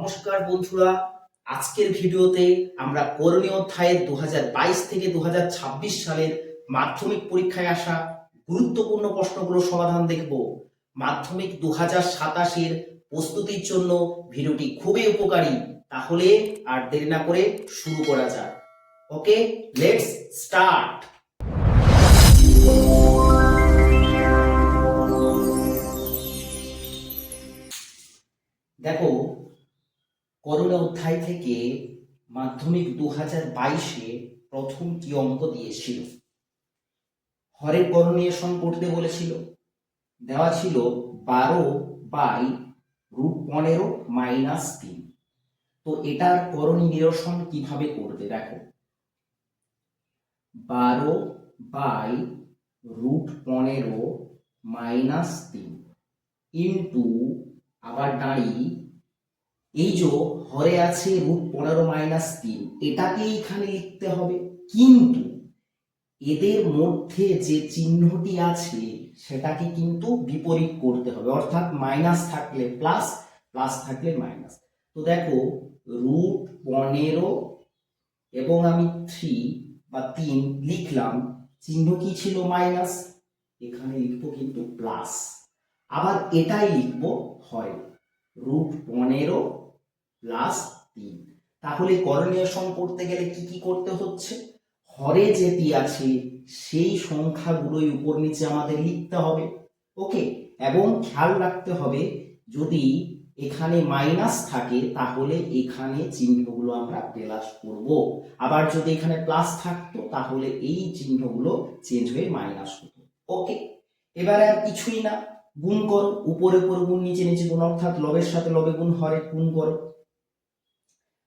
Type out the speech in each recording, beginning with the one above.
নমস্কার বন্ধুরা, আজকের ভিডিওতে আমরা করণীয় অধ্যায়ের 2022 থেকে 2026 সালের মাধ্যমিক পরীক্ষায় আসা গুরুত্বপূর্ণ প্রশ্নগুলোর সমাধান দেখব। মাধ্যমিক 2027 এর প্রস্তুতির জন্য ভিডিওটি খুবই উপকারী। তাহলে আর দেরি না করে শুরু করা যাক। ওকে, লেটস স্টার্ট। দেখো, করণীয় অধ্যায় থেকে মাধ্যমিক 2022-এ প্রথম কি অঙ্ক দিয়েছিল? হরের করণীয়সন করতে বলেছিল। দেওয়া ছিল 12/√15 - 3। তো এটার করণীয় নিরসন কিভাবে করবে? দেখো, 12/√15 ইন্টু আবার দাঁড়ি এই যে হরে আছে √15 - 3, এটাকে এখানে লিখতে হবে, কিন্তু এদের মধ্যে যে চিহ্নটি আছে সেটাকে কিন্তু বিপরীত করতে হবে, অর্থাৎ মাইনাস থাকলে প্লাস, প্লাস থাকলে মাইনাস। তো দেখো, √15 এবং আমি 3 লিখলাম, চিহ্ন কি ছিল? মাইনাস। এখানে লিখবো কিন্তু প্লাস। আবার এটাই লিখবো হয় √15 প্লাস 3। তাহলে করণীয়সন করতে গেলে কি কি করতে হচ্ছে? হরে যেটি আছে সেই সংখ্যাগুলোই উপর নিচে আমাদের লিখতে হবে। ওকে, এবং খেয়াল রাখতে হবে যদি এখানে মাইনাস থাকে তাহলে এখানে চিহ্নগুলো আমরা প্লাস করব, আবার যদি এখানে প্লাস থাকতো তাহলে এই চিহ্নগুলো চেঞ্জ হয়ে মাইনাস হতো। ওকে, এবারে আর কিছুই না, গুণ করো, উপরে উপরে গুণ, নিচে নিচে গুণ, অর্থাৎ লবের সাথে লবে গুণ, হরে গুণ করো।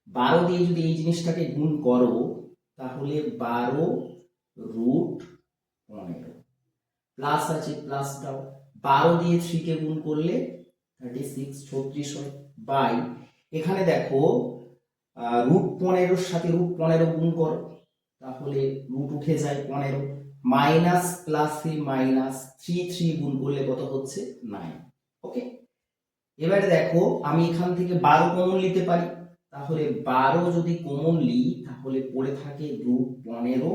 12 দিয়ে যদি এই জিনিসটাকে গুণ করো তাহলে 12√15 প্লাস আছে প্লাস দাও, 12 দিয়ে 3 কে গুণ করলে 36 36 হয়, বাই এখানে দেখো √15 সাথে √15 গুণ করো তাহলে রুট উঠে যায় 15, মাইনাস প্লাসে মাইনাস, 3 গুণ করলে কত হচ্ছে? 9। ওকে, এবারে দেখো আমি এখান থেকে 12 কমন নিতে পারি, তাহলে 12 যদি কমন নিই তাহলে পড়ে থাকে √15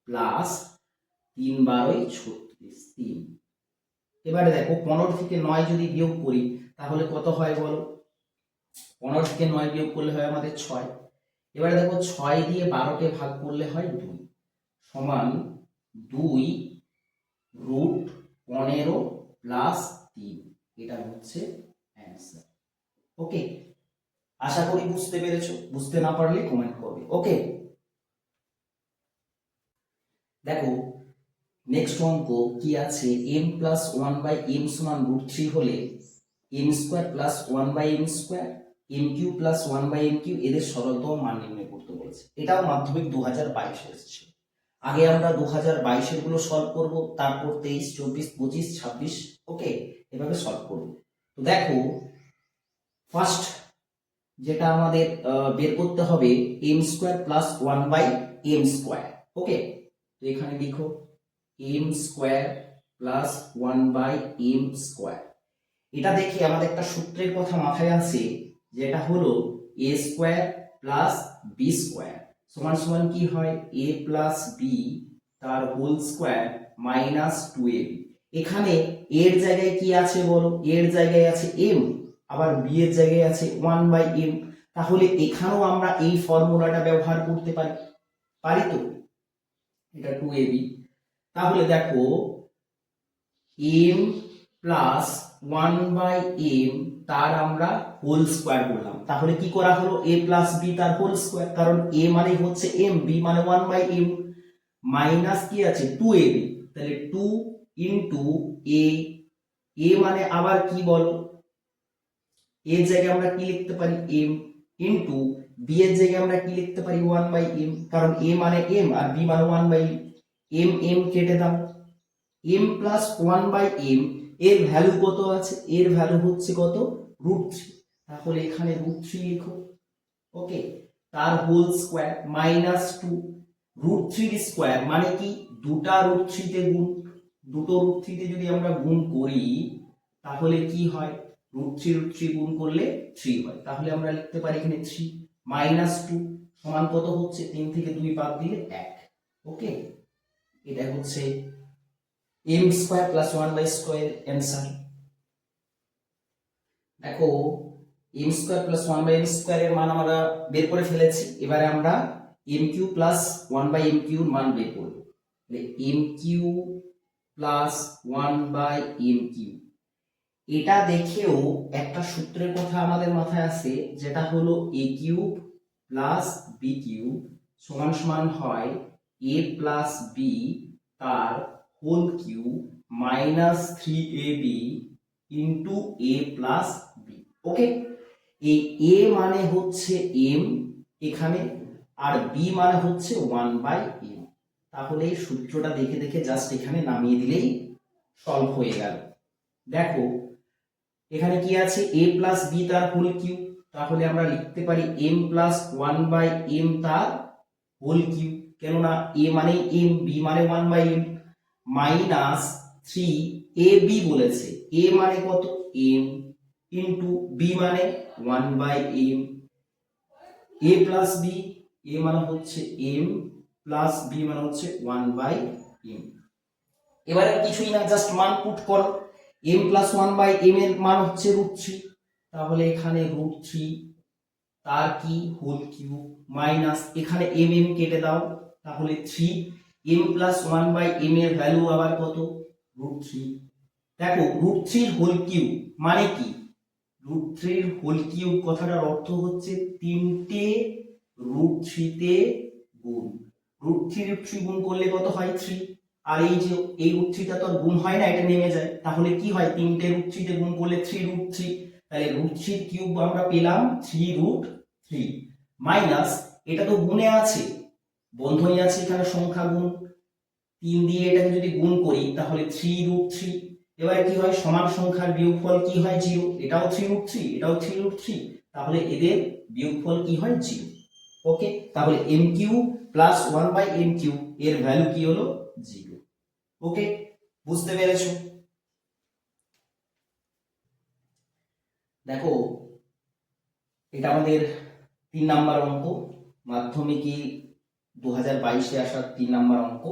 প্লাস 3/12 = 36। এবারে দেখো 15 থেকে 9 যদি বিয়োগ করি তাহলে কত হয় বলো? 15 থেকে 9 বিয়োগ করলে হয় আমাদের 6। এবারে দেখো 6 দিয়ে 12কে ভাগ করলে হয় 2 সমান 2√15 প্লাস 3। এটা হচ্ছে অ্যান্সার। ওকে, আশা করি বুঝতে পেরেছো। বুঝতে না পারলে কমেন্ট করবে। ওকে, দেখো নেক্সট অঙ্ক কি আছে? m+1/m = √3 হলে m² + 1/m², m³ + 1/m³ এদের সরলতম মান নির্ণয় করতে বলেছে। এটাও মাধ্যমিক 2022 এসেছে। আগে আমরা 2022 এর গুলো সলভ করব, তারপর 23, 24, 25, 26 ওকে এভাবে সলভ করব। তো দেখো, ফার্স্ট যেটা আমাদের বের করতে হবে m² + 1/m²। ওকে, তো এখানে লিখো m² + 1/m²। এটা দেখে আমাদের একটা সূত্রের কথা মাথায় আসে, যেটা হলো a² + b² সমান কি হয়? a + b তার হোল স্কয়ার -2ab। এখানে এর জায়গায় কি আছে বলো? এর জায়গায় আছে m, আবার b এর জায়গায় আছে 1/m। তাহলে এখানেও আমরা এই ফর্মুলাটা ব্যবহার করতে পারি, তো এটা 2ab। তাহলে দেখো m + 1/m তার আমরা হোল স্কয়ার করলাম, তাহলে কি করা হলো? a + b তার হোল স্কয়ার, কারণ a মানে হচ্ছে m, b মানে 1/m, মাইনাস কি আছে? 2ab, তাহলে 2 ইনটু a, a মানে আবার কি বলো? a এর জায়গায় আমরা কি লিখতে পারি? m, ইনটু b এর জায়গায় আমরা কি লিখতে পারি? 1/m, কারণ a মানে m আর b মানে 1/m, m কেটে দাও। m + 1/m এর ভ্যালু কত আছে? এর ভ্যালু হচ্ছে কত? √3। তাহলে এখানে √3 লিখো। ওকে, তার হোল স্কয়ার -2, √3 স্কয়ার মানে কি? দুটা √3 তে গুণ, দুটো √3 তে যদি আমরা গুণ করি তাহলে কি হয়? √3 গুণ করলে 3 হয়, তাহলে আমরা লিখতে পারি এখানে 3 -2 সমান কত হচ্ছে, 3 থেকে 2 বাদ দিলে 1। ওকে, এটা হচ্ছে m² + 1/² অ্যান্সার। দেখো m² + 1/m² এর মান আমরা বের করে ফেলেছি, এবারে আমরা mq + 1/mq এর মান বের করব। তাহলে mq + 1/mq, এটা দেখেও একটা সূত্রের কথা আমাদের মাথায় আসে, যেটা হলো a³ + b³ সমান হয় a + b তার whole cube -3ab into a + b। Okay, এই a মানে হচ্ছে m এখানে, আর b মানে হচ্ছে 1/m। তাহলে এই সূত্রটা দেখে দেখে জাস্ট এখানে নামিয়ে দিলেই সলভ হয়ে গেল। দেখো এখানে কি আছে, a + b তার হোল কিউব, তাহলে আমরা লিখতে পারি m + 1/m তার হোল কিউব, কেননা a মানে m, b মানে 1/m, -3ab বলেছে, a মানে কত m ইন্টু b মানে 1/m, a + b, a মানে হচ্ছে m প্লাস b মানে হচ্ছে 1/m। এবারে কিছুই না, জাস্ট মান পুট করো, m + 1/m এর মান হচ্ছে √3, তাহলে এখানে √3 তার কি হোল কিউব মাইনাস এখানে m কেটে দাও, তাহলে 3 m + 1/m এর ভ্যালু আবার কত √3। দেখো √3 এর হোল কিউব মানে কি, √3 এর হোল কিউব কথাটার অর্থ হচ্ছে 3টে √3 তে গুণ, √3 গুণ করলে কত হয় 3, আর এই যে এই √3টা তো আর গুণ হয় না, এটা নেমে যায়, তাহলে কি হয় 3টে √3 তে গুণ করলে 3√3, তাহলে √3 কিউব আমরা পেলাম 3√3 মাইনাস এটা তো গুণে আছে, বন্ধনী আছে এখানে সংখ্যা গুণ, 3 দিয়ে এটাকে যদি গুণ করি তাহলে 3√3, এবারে কি হয় সমান সংখ্যার বিয়োগফল কি হয় 0, এটাও 3√3 এটাও 3√3, তাহলে এদের বিয়োগফল কি হয় 0। ওকে, তাহলে mq + 1/mq এর ভ্যালু কি হলো 0। ওকে, বুঝতে পেরেছো? দেখো এটা আমাদের 3 নাম্বার অঙ্ক, মাধ্যমিকে 2022-এ আসা 3 নাম্বার অঙ্ক।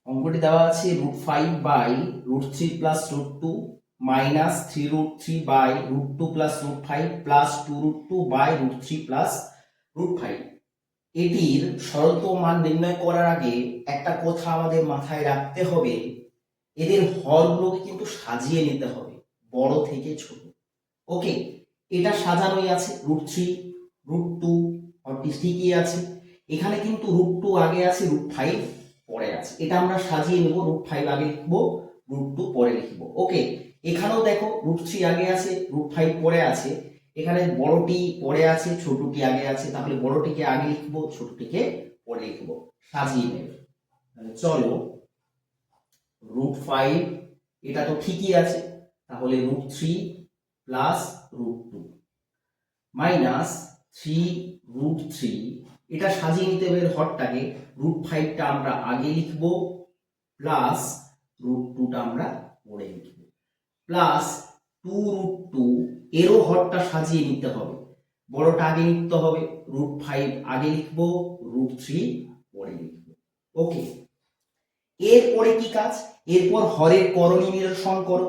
অঙ্কটি দেওয়া আছে √5/√3 + √2 -3√3/√2 + √5 +2√2/√3 + √5। এটির সরলতম মান নির্ণয় করার আগে একটা কথা আমাদের মাথায় রাখতে হবে, এদের হরগুলোকে কিন্তু সাজিয়ে নিতে হবে বড় থেকে ছোট। ওকে, এটা সাজানোই আছে, √3 √2 হরটি ঠিকই আছে, এখানে কিন্তু √2 আগে আছে, √5 পরে আছে, এটা আমরা সাজিয়ে নেব, √5 আগে লিখবো, √2 পরে লিখবো। ওকে, এখানেও দেখো √3 আগে আছে, √5 পরে আছে, এখানে বড়টি পরে আছে, ছোটটি আগে আছে, তাহলে বড়টিকে আগে লিখবো, ছোটটিকে পরে লিখবো, সাজিয়ে নেব। তাহলে চলো √5 এটা তো ঠিকই আছে, তাহলে √3 প্লাস √2 মাইনাস 3√3, এটা সাজিয়ে নিতে হবে হরটাকে, √5টা আমরা আগে লিখবো প্লাস √2টা আমরা পরে লিখবো, প্লাস 2√2 এরও হরটা সাজিয়ে নিতে হবে, বড়টা আগে লিখতে হবে, √5 আগে লিখবো, √3 পরে লিখবো। ওকে, এরপরে কি কাজ, এরপর হরের করণী নিরসন করো।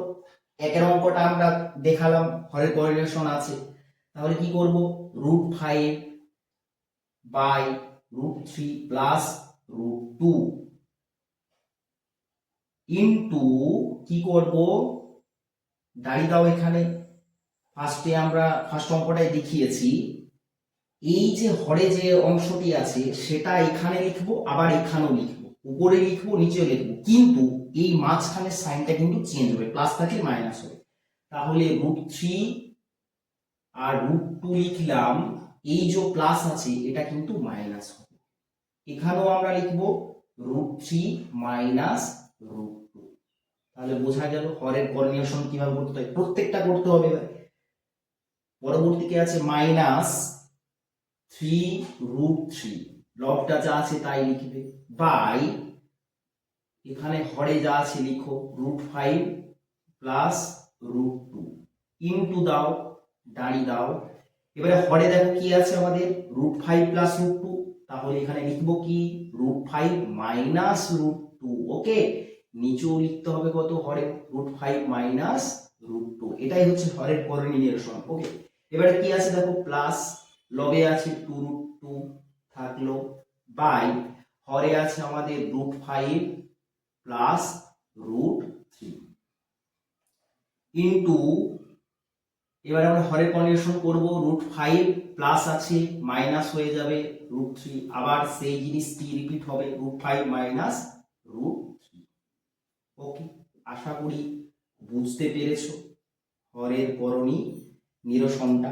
একের অঙ্কটা আমরা দেখালাম, হরের করণী নিরসন আছে, তাহলে কি করব, √5/√3 প্লাস √2 ইন্টু কি করব, দাঁড়িয়ে দাও এখানে, ফার্স্টে আমরা ফার্স্ট অঙ্কটাই দেখিয়েছি, এই যে হরে যে অংশটি আছে সেটা এখানে লিখবো, আবার এখানেও লিখবো, উপরে লিখবো নিচেও লিখবো, কিন্তু এই মাঝখানের সাইনটা কিন্তু চেঞ্জ হবে, প্লাস থাকলে মাইনাস হবে, তাহলে √3 আর √2 লিখলাম, এই যে প্লাস আছে এটা কিন্তু মাইনাস হবে, এখানেও আমরা লিখবো √3 মাইনাস √2। তাহলে বোঝা গেল হরের করণীয়সন কিভাবে করতে হয়, প্রত্যেকটা করতে হবে। পরবর্তীতে আছে -3√3, লবটা যা আছে তাই লিখবে, বাই এখানে হরে যা আছে লিখো √5 প্লাস √2 ইনটু দাও, দাঁড়ি দাও। এবারে হরে দেখো কি আছে আমাদের √5 প্লাস √2, তাহলে এখানে লিখবো কি √5 মাইনাস √2। ওকে, নিচেও লিখতে হবে কত হরে √5 মাইনাস √2, এটাই হচ্ছে হরের করণীয় নিরসন। ওকে, এবারে কি আছে দেখো প্লাস, লবে আছে 2√2 থাকলো, বাই হরে আছে আমাদের √5 প্লাস √3 ইনটু, এবারে আমরা হরের কনভার্সন করব, √5 প্লাস আছে মাইনাস হয়ে যাবে √3, আবার সেই জিনিসটি রিপিট হবে √5 মাইনাস √3। ওকে, আশা করি বুঝতে পেরেছো হরের করণীয় নিরসনটা।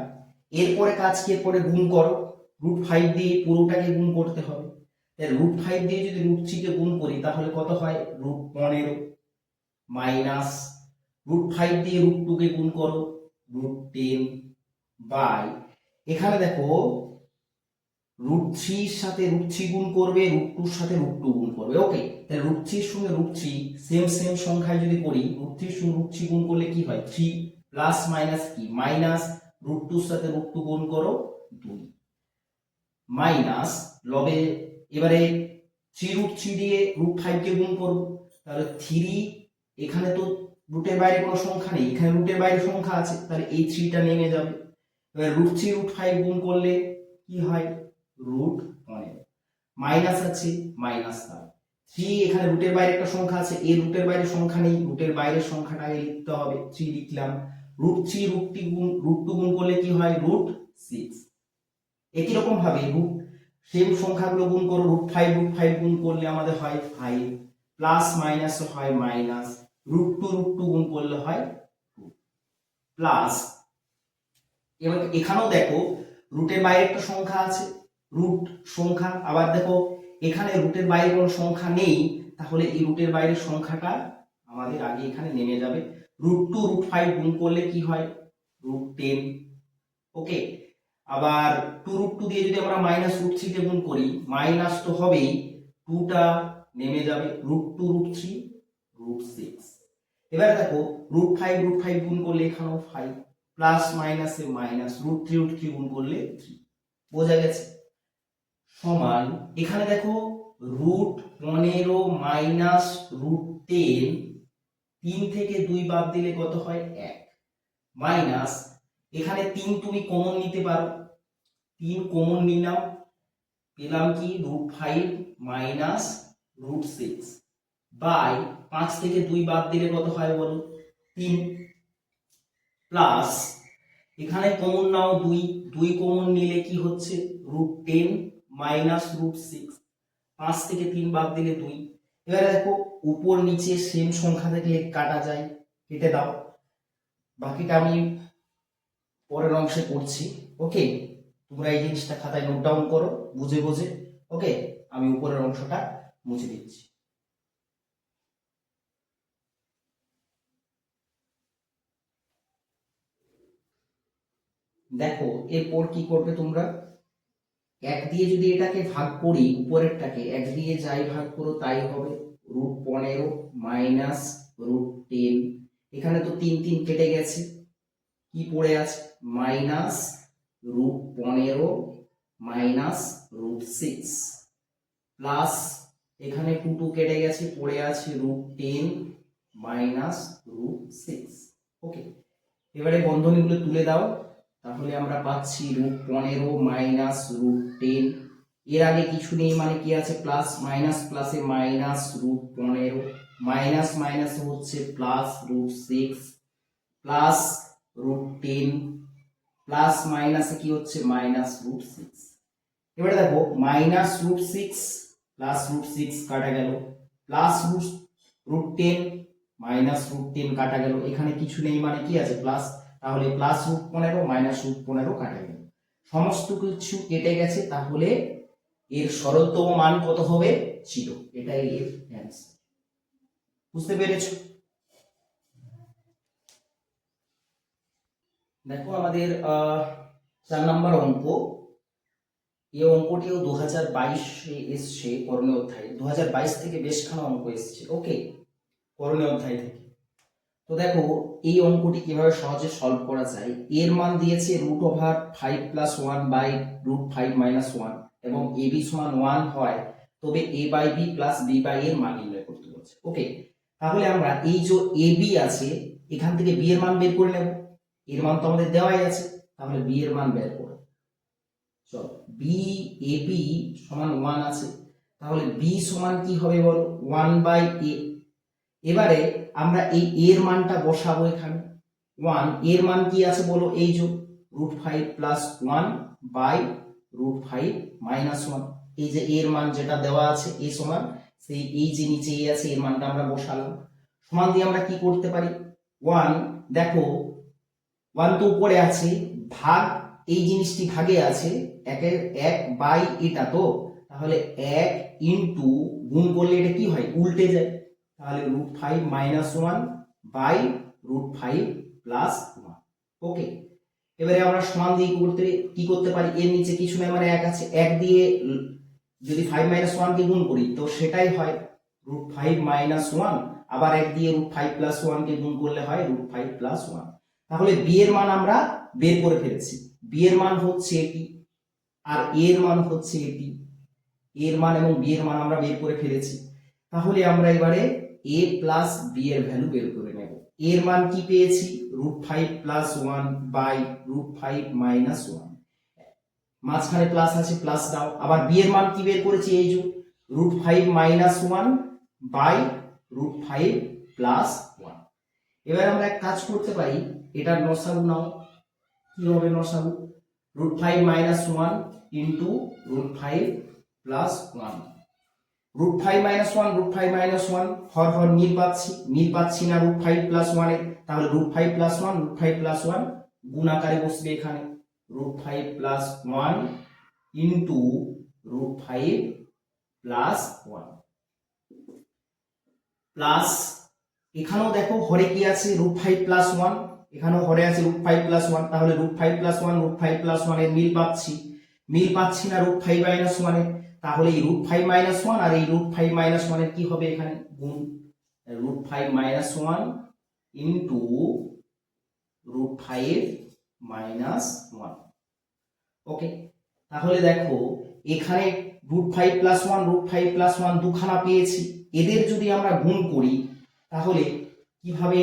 এরপরে কাজ কি, এরপরে গুণ করো, √5 দিয়ে পুরোটাকে গুণ করতে হবে। তাই √5 দিয়ে যদি √3 কে গুণ করি তাহলে কত হয় √15 মাইনাস √5 দিয়ে √2 কে গুণ করো √10 বাই, এখানে দেখো √3 এর সাথে √3 গুণ করবে, √2 এর সাথে √2 গুণ করবে। ওকে, তাহলে √3 এর সঙ্গে √3 সেম সেম সংখ্যায় যদি করি, √3 এর সঙ্গে √3 গুণ করলে কি হয় 3 প্লাস মাইনাস কি মাইনাস √2 এর সাথে √2 গুণ করো 2 মাইনাস লবে, এবারে 3√3 দিয়ে √5 কে গুণ করব, তাহলে 3, এখানে তো রুটের বাইরে কোনো সংখ্যা নেই, এখানে রুটের বাইরে সংখ্যা আছে, তাহলে এই 3টা নেমে যাবে। এবার √3 √5 গুণ করলে কি হয় √15 মাইনাস আছে মাইনাস 3, এখানে রুটের বাইরে একটা সংখ্যা আছে, এই রুটের বাইরে সংখ্যা নেই, রুটের বাইরের সংখ্যাটা আগে লিখতে হবে, 3 লিখলাম, √3 √2 গুণ করলে কি হয় √6। একই রকম ভাবে সেম সংখ্যাগুলো গুণ করো, √5 গুণ করলে আমাদের হয় 5 প্লাস মাইনাস হয় মাইনাস, √2 গুণ করলে হয় 2 প্লাস, এবার এখানেও দেখো রুটের বাইরে একটা সংখ্যা আছে, রুট সংখ্যা, আবার দেখো এখানে রুটের বাইরে কোনো সংখ্যা নেই, তাহলে এই রুটের বাইরের সংখ্যাটা আমাদের আগে এখানে নেমে যাবে, √2 √5 গুণ করলে কি হয় √10। ওকে, আবার 2√2 দিয়ে যদি আমরা মাইনাস √3 কে গুণ করি, মাইনাস তো হবেই, 2টা নেমে যাবে, √2 √3 √6। এবারে দেখো √5 গুণ করলে এখানেও 5 প্লাস মাইনাসে মাইনাস, √3 গুণ করলে 3, বোঝা গেছে, সমান এখানে দেখো √15 মাইনাস √10, 3 থেকে 2 বাদ দিলে কত হয় 1, মাইনাস এখানে 3 তুমি কমন নিতে পারো, 3 কমন নিলাম, পেলাম কি √5 মাইনাস √6 বাই 5 থেকে 2 বাদ দিলে কত হয় বলো 3, প্লাস এখানে কমন নাও 2 কমন নিলে কি হচ্ছে √10 মাইনাস √6, 5 থেকে 3 বাদ দিলে 2। এবারে দেখো উপর নিচে সেম সংখ্যা থেকে কাটা যায়, কেটে দাও, বাকিটা আমি পরের অংশে করছি। ওকে, তোমরা এই জিনিসটা খাতায় নোট ডাউন করো বুঝে বুঝে। ওকে, আমি উপরের অংশটা মুছে দিচ্ছি। দেখো এরপর কি করবে তোমরা, 1 দিয়ে যদি এটাকে ভাগ করি, উপরেরটাকে 1 দিয়ে যাই ভাগ করো তাই হবে, √15 মাইনাস √10, এখানে তো 3 3 কেটে গেছে, কি পড়ে আছে মাইনাস √15 মাইনাস √6 প্লাস এখানে 2 2 কেটে গেছে, পড়ে আছে √10 মাইনাস √6। ওকে, এবারে বন্ধনীগুলো তুলে দাও, তাহলে আমরা পাচ্ছি √15 মাইনাস √10, এর আগে কিছু নেই মানে কি আছে প্লাস, মাইনাস প্লাসে মাইনাস √15, মাইনাস মাইনাস হচ্ছে প্লাস √6 প্লাস √10 প্লাস মাইনাসে কি হচ্ছে মাইনাস √6। এবারে দেখো মাইনাস √6 প্লাস √6 কাটা গেল, প্লাস √10 মাইনাস √10 কাটা গেল, এখানে কিছু নেই মানে কি আছে প্লাস, তাহলে প্লাস √15 মাইনাস √15 কাটা গেল, সমস্ত কিছু কেটে গেছে, তাহলে এর সরলতম মান কত হবে 0, এটাই এর অ্যান্সার। বুঝতে পেরেছো? দেখো আমাদের 4 নম্বর অঙ্ক, এই অঙ্কটিও 2022 এসছে করণীয় অধ্যায়ে, 2022 থেকে বেশখানা অঙ্ক এসছে। ওকে, করণীয় অধ্যায় থেকে তো দেখো এই অঙ্কটি কিভাবে সহজে সলভ করা যায়। এর মান দিয়েছে √5 + 1 বাই √5 - 1 এবং ab সমান 1 হয় তবে a by b plus b by এর মান নির্ণয় করতে বলছে। ওকে, তাহলে আমরা এই যে ab আছে এখান থেকে b এর মান বের করে নেব। এর মান তো আমাদের দেওয়াই আছে, তাহলে b এর মান বের করব। চলো, b ab সমান 1 আছে, তাহলে b সমান কি হবে বলো, 1 বাই a। এবারে আমরা এই এর মানটা বসাবো এখানে। 1 এর মান কি আছে বলো, এই যে √5 + 1 বাই √5 - 1, এই যে এর মান যেটা দেওয়া আছে a সমান সেই এই যে নিচে a আছে এর মানটা আমরা বসালাম। সমান দিয়ে আমরা কি করতে পারি, 1 দেখো 1 তো উপরে আছে, ভাগ এই জিনিসটি ভাগে আছে, একের 1 বাই এটা, তো তাহলে 1 ইনটু গুণ করলে এটা কি হয়, উল্টে যায়, তাহলে √5 - 1 বাই √5 + 1। ওকে, এবারে আমরা সমান দিয়ে কি করতে পারি, এর নিচে কিছু নেই মানে 1 আছে, 1 দিয়ে যদি 5 - 1 কে গুণ করি তো সেটাই হয় √5 - 1, আবার 1 দিয়ে √5 + 1 কে গুণ করলে হয় √5 + 1। তাহলে b এর মান আমরা বের করে ফেলেছি, b এর মান হচ্ছে এটি আর a এর মান হচ্ছে এটি। এর মান এবং b এর মান আমরা বের করে ফেলেছি, তাহলে আমরা এবারে a প্লাস b এর ভ্যালু বের করে নেব। এর মান কি পেয়েছি, √5 + 1 বাই √5 - 1, মাঝখানে প্লাস আছে প্লাস দাও। আবার b এর মান কি বের করেছি, এই যে √5 - 1 বাই √5 + 1। এবার আমরা এক কাজ করতে পারি, এটার লসাগু নাও। কি হবে লসাগু, √5 - 1 ইনটু √5 + 1। √5 - 1 √5 - 1 হর মিল পাচ্ছি না √5 + 1 এর, তাহলে √5 + 1 √5 + 1 গুণ আকারে বসবে এখানে, √5 + 1 ইনটু √5 + 1 প্লাস এখানেও দেখো হরে কি আছে, √5 + 1, এখানেও হরে আছে √5 + 1, তাহলে √5 + 1 √5 + 1 এর মিল পাচ্ছি না √5 - 1 এর, তাহলে এই √5 - 1 আর এই √5 - 1 এর কি হবে এখানে গুণ, √5 - 1 ইনটু √5 - 1। ওকে, তাহলে দেখো এখানে √5 + 1 √5 + 1 দুখানা পেয়েছি, এদের যদি আমরা গুণ করি তাহলে কিভাবে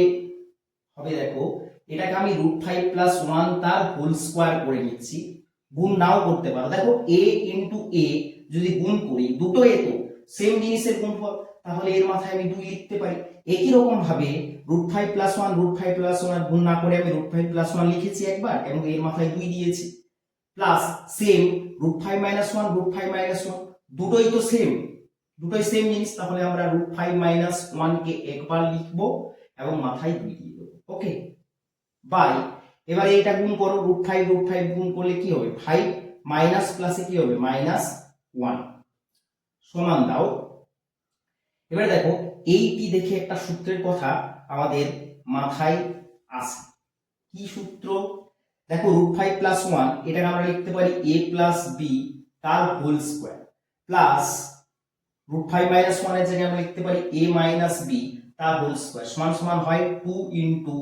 হবে দেখো, এটাকে আমি √5 + 1 তার হোল স্কয়ার করে নিচ্ছি, গুণ নাও করতে পারো। দেখো a ইনটু a যদি গুণ করি, দুটো এ তো সেম জিনিসের গুণফল, তাহলে এর মাথায় আমি 2 লিখতে পারি। একই রকম ভাবে √5 + 1 √5 + 1 গুণ না করে আমি √5 + 1 লিখেছি একবার এবং এর মাথায় 2 দিয়েছি, প্লাস সেম √5 - 1 √5 - 1 দুটোই তো সেম, দুটোই সেম জিনিস, তাহলে আমরা √5 - 1 কে একবার লিখবো এবং মাথায় 2 দিয়ে দেবো। ওকে, বাই এবারে এটা গুণ করো, √5 √5 গুণ করলে কি হবে 5 মাইনাস প্লাসে কি হবে -1 সমান দাও। এবারে দেখো এইটি দেখে একটা সূত্রের কথা আমাদের মাথায় আসে, কি সূত্র, দেখো √5 + 1 এটাকে আমরা লিখতে পারি a + b তার হোল স্কয়ার, প্লাস √5 - 1 এর জায়গায় আমরা লিখতে পারি a - b তার হোল স্কয়ার সমান সমান হয় 2 into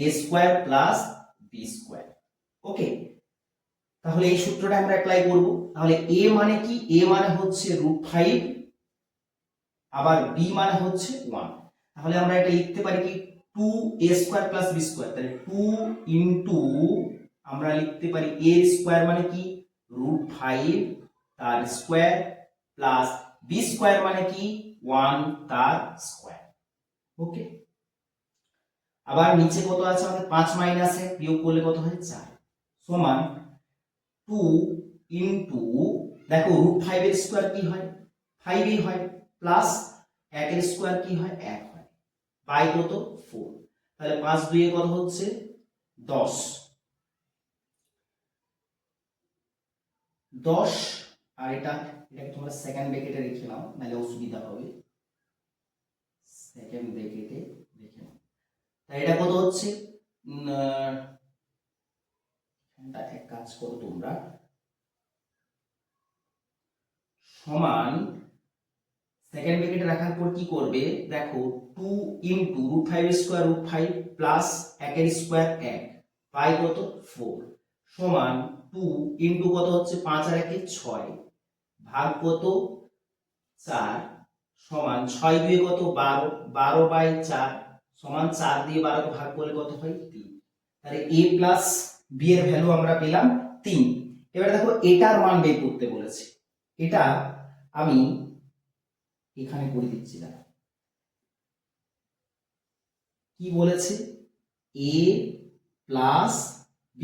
a square plus b square. Okay, তাহলে এই সূত্রটা আমরা অ্যাপ্লাই করব। তাহলে a মানে কি, a মানে হচ্ছে √5 আবার b মানে হচ্ছে 1, তাহলে আমরা এটা লিখতে পারি কি 2a square plus b square, তাহলে 2 ইনটু আমরা লিখতে পারি a স্কয়ার মানে কি √5 তার স্কয়ার প্লাস b স্কয়ার মানে কি 1 তার স্কয়ার। ওকে, আবার নিচে কত আছে আমাদের 5 মাইনাস 1 বিয়োগ করলে কত হয় 4 সমান 2 ইনটু দেখো √5 এর স্কয়ার কি হয় 5 ই হয়, প্লাস 1 এর স্কয়ার কি হয় 1 হয়, বাই কত 4, তাহলে 5 2 এ কত হচ্ছে 10 আর এটাকে তোমরা সেকেন্ড ব্র্যাকেটে রেখে নাও নাহলে অসুবিধা হবে, সেকেন্ড ব্র্যাকেটে রেখে নাও। তাই এটা কত হচ্ছে এক কাজ করো তোমরা, সমান সেকেন্ড ব্র্যাকেটে রাখার পর কি করবে দেখো 2 into root 5 square root 5 plus 1 এর স্কয়ার 1 পাই কত 4 সমান 2 ইনটু কত হচ্ছে 5 আর 1 6 ভাগ কত 4 সমান 6 2 কত 12 12 বাই 4 সমান 4 দিয়ে 12 কে ভাগ করলে কত হয় 3 তাহলে a প্লাস b এর ভ্যালু আমরা পেলাম 3। এবার দেখো এটার মান বের করতে বলেছে, এটা আমি এখানে করে দিচ্ছি না, কি বলেছে a প্লাস b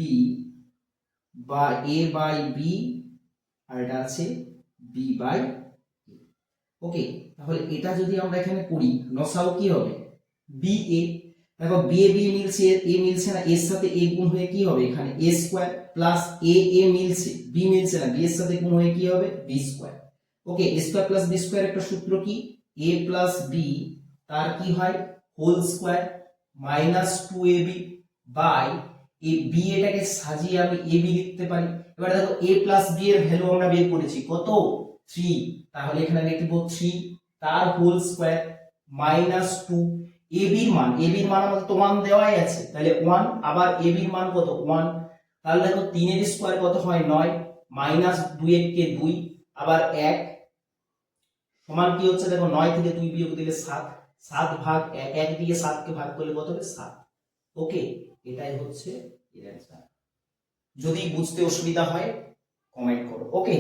বা a বাই b আর এটা আছে b বাই a। ওকে, তাহলে এটা যদি আমরা এখানে করি লসাগু কি হবে ba। দেখো b a b মিলছে, a মিলছে না, এর সাথে a গুণ হয়ে কি হবে এখানে a স্কয়ার প্লাস a মিলছে b মিলছে না, b এর সাথে গুণ হয়ে কি হবে b square. Okay, a square plus b square একটা সূত্র কি a প্লাস b তার কি হয় whole square minus 2ab by এই b এটাকে সাজিয়ে আমি ab লিখতে পারি। এবার দেখো a প্লাস b এর ভ্যালু আমরা বের করেছি কত 3, তাহলে এখানে লিখব 3 তার হোল স্কয়ার মাইনাস 2 ab এর মান, ab এর মান আমাদের তো 1 দেওয়াই আছে, তাহলে 1 আবার ab এর মান কত 1, তাহলে দেখো 3 এর স্কয়ার কত হয় 9 মাইনাস 2 এর কে 2 আবার 1 সমান কি হচ্ছে দেখো 9 থেকে 2 বিয়োগ দিলে 7, 7 ভাগ 1, 1 দিয়ে 7 কে ভাগ করলে কত হবে 7। ওকে, এটাই হচ্ছে এর অ্যান্সার। যদি বুঝতে অসুবিধা হয় কমেন্ট করো। ওকে।